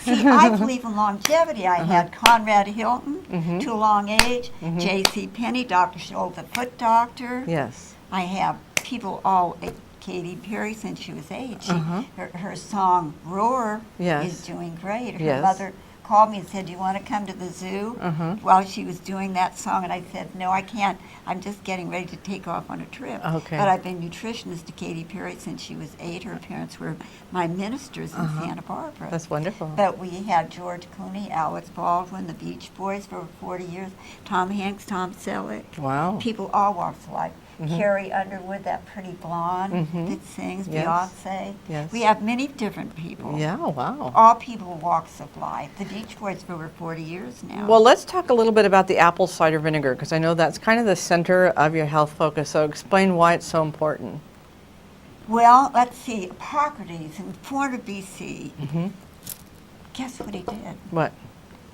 See, I believe in longevity. I had Conrad Hilton, too long age, J.C. Penney, Dr. Scholl, the foot doctor. Yes. I have people all, Katy Perry, since she was 8. Her song Roar is doing great. Her mother called me and said, do you want to come to the zoo? While she was doing that song, and I said, no, I can't. I'm just getting ready to take off on a trip. Okay. But I've been nutritionist to Katy Perry since she was 8. Her parents were my ministers in Santa Barbara. That's wonderful. But we had George Clooney, Alex Baldwin, the Beach Boys for over 40 years, Tom Hanks, Tom Selleck. Wow. People all walks of life. Carrie Underwood, that pretty blonde that sings, Beyonce. Yes. We have many different people. Yeah, wow. All people walks of life. The Beach Boys for over 40 years now. Well, let's talk a little bit about the apple cider vinegar, because I know that's kind of the center of your health focus. So explain why it's so important. Well, let's see. Hippocrates in 400 BC. Guess what he did? What?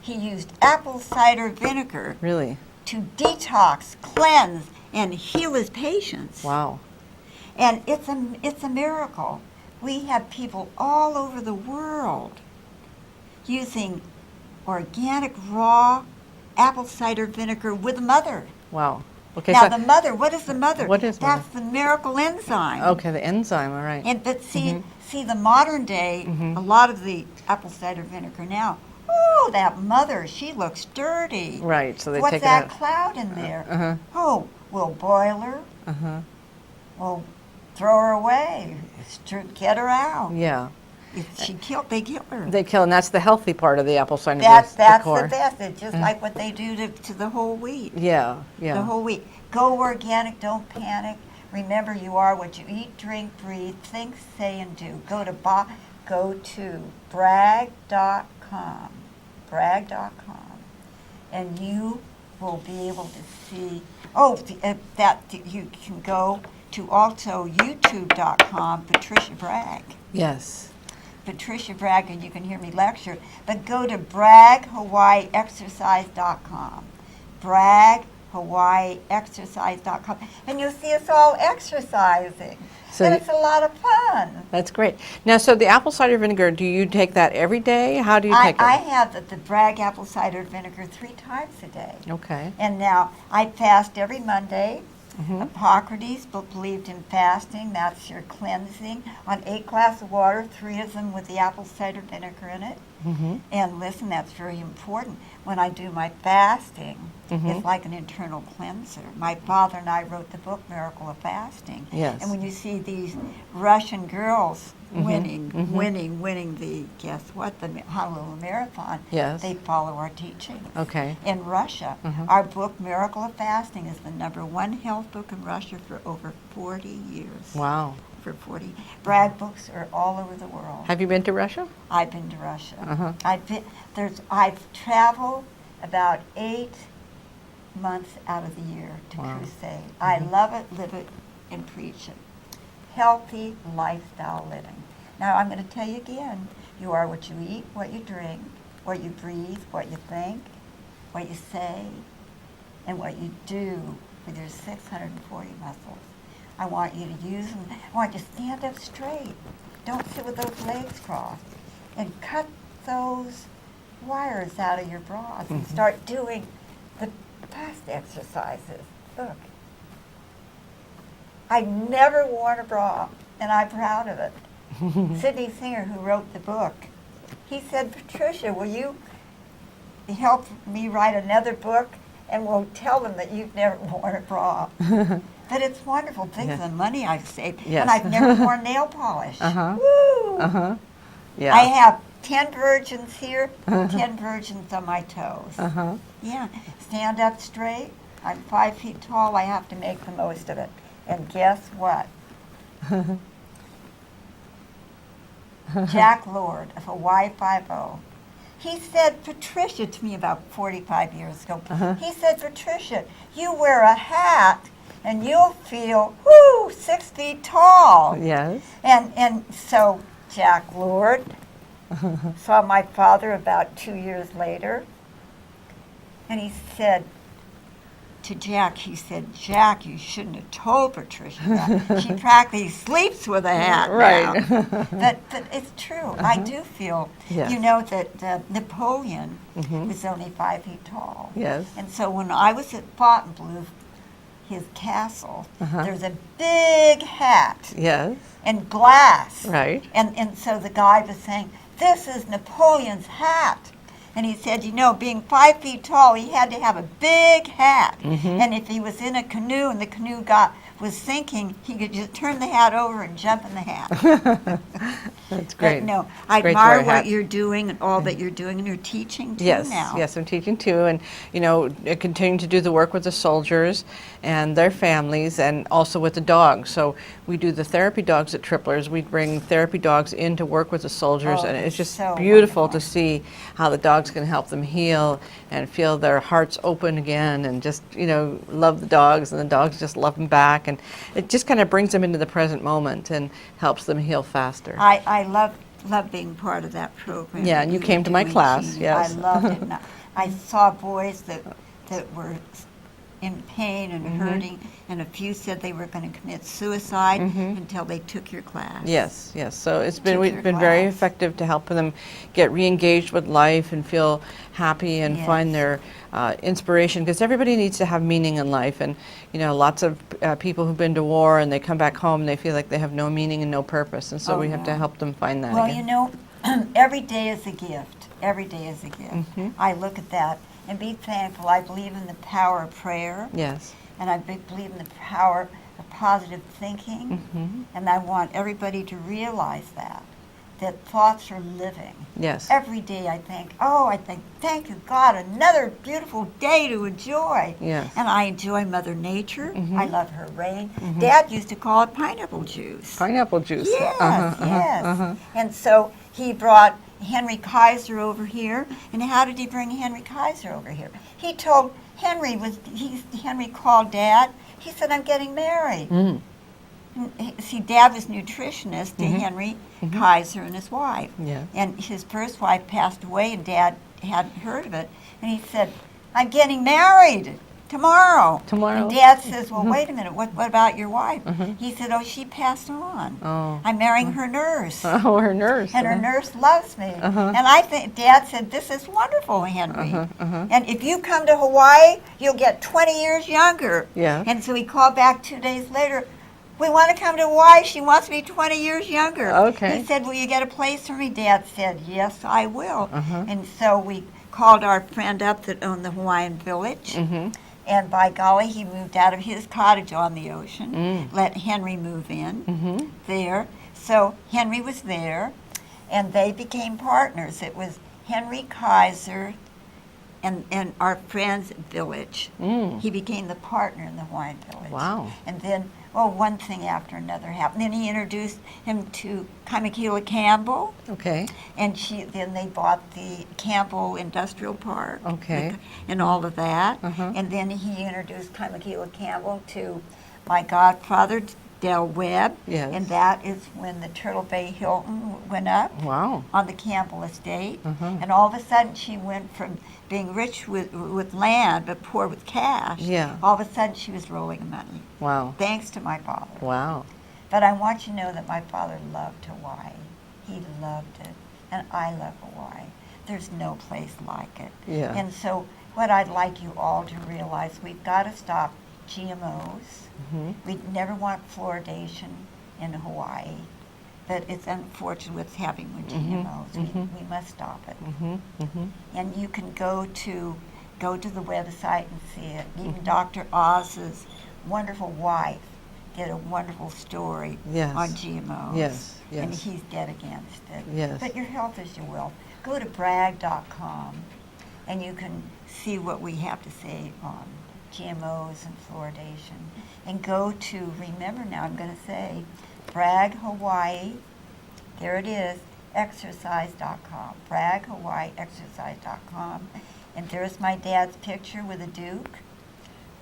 He used apple cider vinegar Really? to detox, cleanse, and heal his patients. Wow. And it's a miracle. We have people all over the world using organic, raw apple cider vinegar with mother. Wow. Okay. Now, So the mother, what is the mother? What is That's the miracle enzyme. okay, the enzyme. All right. And but see the modern day, a lot of the apple cider vinegar now. Oh, that mother, she looks dirty. Right. So they What's take that it out. cloud in there? Oh, we'll boil her. We'll throw her away. Get her out. Yeah. They kill her. They kill, and that's the healthy part of the apple cider. That's the core. best. It's just like what they do to the whole wheat. Yeah. Yeah. The whole wheat. Go organic. Don't panic. Remember, you are what you eat, drink, breathe, think, say, and do. Go to bragg.com. Bragg.com, and you will be able to see. That you can go to also youtube.com. Patricia Bragg. Yes. Patricia Bragg, and you can hear me lecture. But go to braggHawaiiExercise.com. braggHawaiiExercise.com, and you'll see us all exercising. So and it's a lot of fun. That's great. Now, so the apple cider vinegar, do you take that every day? How do you take it? I have the Bragg apple cider vinegar 3 times a day. Okay. And now I fast every Monday. Hippocrates believed in fasting. That's your cleansing. On 8 glasses of water, 3 of them with the apple cider vinegar in it. And listen, that's very important. When I do my fasting, it's like an internal cleanser. My father and I wrote the book Miracle of Fasting. Yes. And when you see these Russian girls winning the, guess what, the Honolulu Marathon, Yes. they follow our teaching. Okay. In Russia, our book Miracle of Fasting is the #1 health book in Russia for over 40 years. Wow. For 40. Bragg books are all over the world. Have you been to Russia? I've been to Russia. I've traveled about 8 months out of the year to crusade. I love it, live it, and preach it. Healthy lifestyle living. Now I'm going to tell you again, you are what you eat, what you drink, what you breathe, what you think, what you say, and what you do with your 640 muscles. I want you to use them. I want you to stand up straight. Don't sit with those legs crossed. And cut those wires out of your bras and start doing the bust exercises. Look. I never worn a bra, and I'm proud of it. Sidney Singer, who wrote the book, he said, Patricia, will you help me write another book, and we'll tell them that you've never worn a bra. But it's wonderful. Think of the money I've saved. Yes. And I've never worn nail polish. Woo! Yeah. I have 10 virgins here, 10 virgins on my toes. Yeah. Stand up straight. I'm 5 feet tall. I have to make the most of it. And guess what? Jack Lord of Hawaii 5-0. He said, Patricia, to me about 45 years ago, he said, Patricia, you wear a hat and you'll feel, 6 feet tall. Yes. And so Jack Lord saw my father about 2 years later, and he said to Jack, he said, "Jack, you shouldn't have told Patricia that. She practically sleeps with a hat Right. now." But it's true. I do feel, Yes. you know, that Napoleon Mhm. was only 5 feet tall. Yes. And so when I was at Fontainebleau, his castle, Uh-huh. there's a big hat Yes. and glass. Right. And so the guy was saying, "This is Napoleon's hat." And he said, you know, being 5 feet tall, he had to have a big hat. Mhm. And if he was in a canoe and the canoe was sinking, he could just turn the hat over and jump in the hat. That's great. But no, I Great to wear admire a hat. what you're doing and all that you're doing, and you're teaching too Yes, now. yes, I'm teaching too, and you know, continuing to do the work with the soldiers and their families, and also with the dogs. So we do the therapy dogs at Tripplers. We bring therapy dogs in to work with the soldiers, Oh, and it's that's just so beautiful wonderful. to see how the dogs can help them heal and feel their hearts open again, and just love the dogs, and the dogs just love them back, and it just kind of brings them into the present moment and helps them heal faster. I love being part of that program. Yeah, that and you were came to my doing, class, Genie. yes. I loved it. And I saw boys that were in pain and hurting, and a few said they were going to commit suicide until they took your class. Yes, yes. So it's Took been your very class. effective to help them get re-engaged with life and feel happy and find Yes. their inspiration, because everybody needs to have meaning in life. And lots of people who've been to war and they come back home and they feel like they have no meaning and no purpose, and so Oh, we have to no. help them find that Well, again. you know, every day is a gift. Every day is a gift. I look at that and be thankful. I believe in the power of prayer, Yes. and I believe in the power of positive thinking, and I want everybody to realize that thoughts are living. Yes. Every day I think, thank you, God, another beautiful day to enjoy. Yes. And I enjoy Mother Nature. I love her rain. Dad used to call it pineapple juice. Pineapple juice. Yes, yes. And so he brought Henry Kaiser over here. And how did he bring Henry Kaiser over here? He told Henry called Dad. He said, "I'm getting married." Mm. See, Dad was nutritionist to Henry Kaiser and his wife. Yes. And his first wife passed away, and Dad hadn't heard of it. And he said, "I'm getting married tomorrow." Tomorrow? And Dad says, "Well, wait a minute. What about your wife?" He said, "Oh, she passed on. Oh. I'm marrying her nurse." Oh, her nurse. And her nurse loves me. And I think Dad said, "This is wonderful, Henry. And if you come to Hawaii, you'll get 20 years younger." Yeah. And so he called back 2 days later. "We want to come to Hawaii. She wants to be 20 years younger." Okay. He said, "Will you get a place for me?" Dad said, "Yes, I will." And so we called our friend up that owned the Hawaiian Village. And by golly, he moved out of his cottage on the ocean, let Henry move in there. So Henry was there, and they became partners. It was Henry Kaiser and our friend's village. He became the partner in the Hawaiian Village. Wow. And then, one thing after another happened. Then he introduced him to Kamakila Campbell, Okay. and then they bought the Campbell Industrial Park. Okay. And all of that. And then he introduced Kamakila Campbell to my godfather, Del Webb. Yes. And that is when the Turtle Bay Hilton went up Wow. on the Campbell estate. And all of a sudden she went from being rich with land but poor with cash. Yeah. All of a sudden she was rolling in money, Wow. thanks to my father. Wow. But I want you to know that my father loved Hawaii. He loved it. And I love Hawaii. There's no place like it. Yeah. And so what I'd like you all to realize, we've got to stop GMOs. We never want fluoridation in Hawaii. But it's unfortunate what's happening with GMOs. We must stop it. And you can go to the website and see it. Even Dr. Oz's wonderful wife did a wonderful story Yes. on GMOs. Yes, And yes. he's dead against it. Yes. But your health is your wealth. Go to bragg.com and you can see what we have to say on GMOs and fluoridation. And go to, remember now, I'm going to say, Bragg Hawaii, there it is, exercise.com, braggHawaiiExercise.com. And there's my dad's picture with a Duke,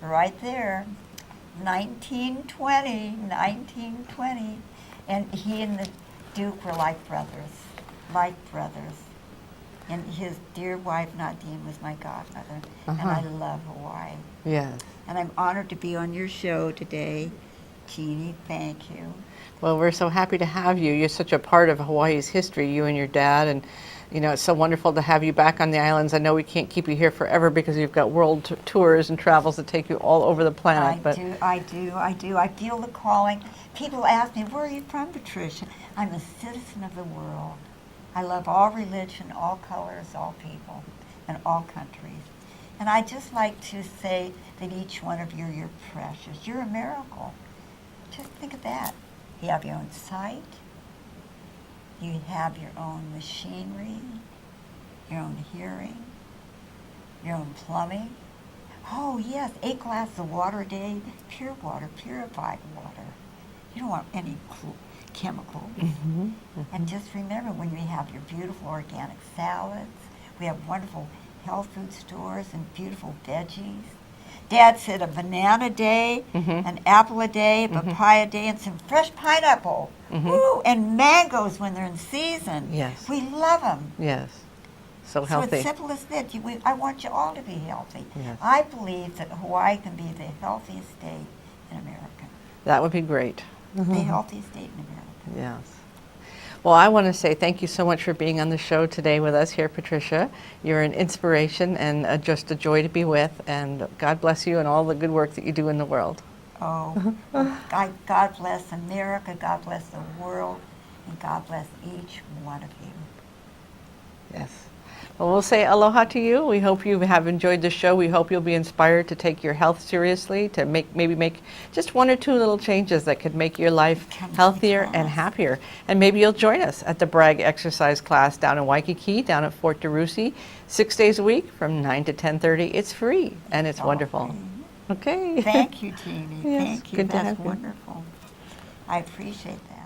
right there, 1920. And he and the Duke were like brothers. And his dear wife, Nadine, was my godmother. And I love Hawaii. Yes. And I'm honored to be on your show today. Genie, thank you. Well, we're so happy to have you. You're such a part of Hawaii's history, you and your dad, and you know, it's so wonderful to have you back on the islands. I know we can't keep you here forever because you've got world tours and travels that take you all over the planet. I do. I feel the calling. People ask me, where are you from, Patricia? I'm a citizen of the world. I love all religion, all colors, all people, and all countries. And I just like to say that each one of you, you're precious. You're a miracle. Just think of that. You have your own sight. You have your own machinery, your own hearing, your own plumbing. Oh, yes, 8 glasses of water a day, pure water, purified water. You don't want any chemicals. And just remember, when you have your beautiful organic salads, we have wonderful health food stores and beautiful veggies. Dad said a banana a day, an apple a day, a papaya a day, and some fresh pineapple. Ooh, and mangoes when they're in season. Yes. We love them. Yes. So healthy. So it's simple as that. I want you all to be healthy. Yes. I believe that Hawaii can be the healthiest state in America. That would be great. The healthiest state in America. Yes. Well, I want to say thank you so much for being on the show today with us here, Patricia. You're an inspiration and just a joy to be with, and God bless you and all the good work that you do in the world. Oh, God bless America, God bless the world, and God bless each one of you. Yes. Well, we'll say aloha to you. We hope you have enjoyed the show. We hope you'll be inspired to take your health seriously, to maybe make just 1 or 2 little changes that could make your life healthier and happier. And maybe you'll join us at the Bragg exercise class down in Waikiki, down at Fort DeRussy, 6 days a week from 9 to 10:30. It's free, and it's wonderful. Okay. Thank you, Jeannie. Yes, Thank you. good to That's have you. wonderful. I appreciate that.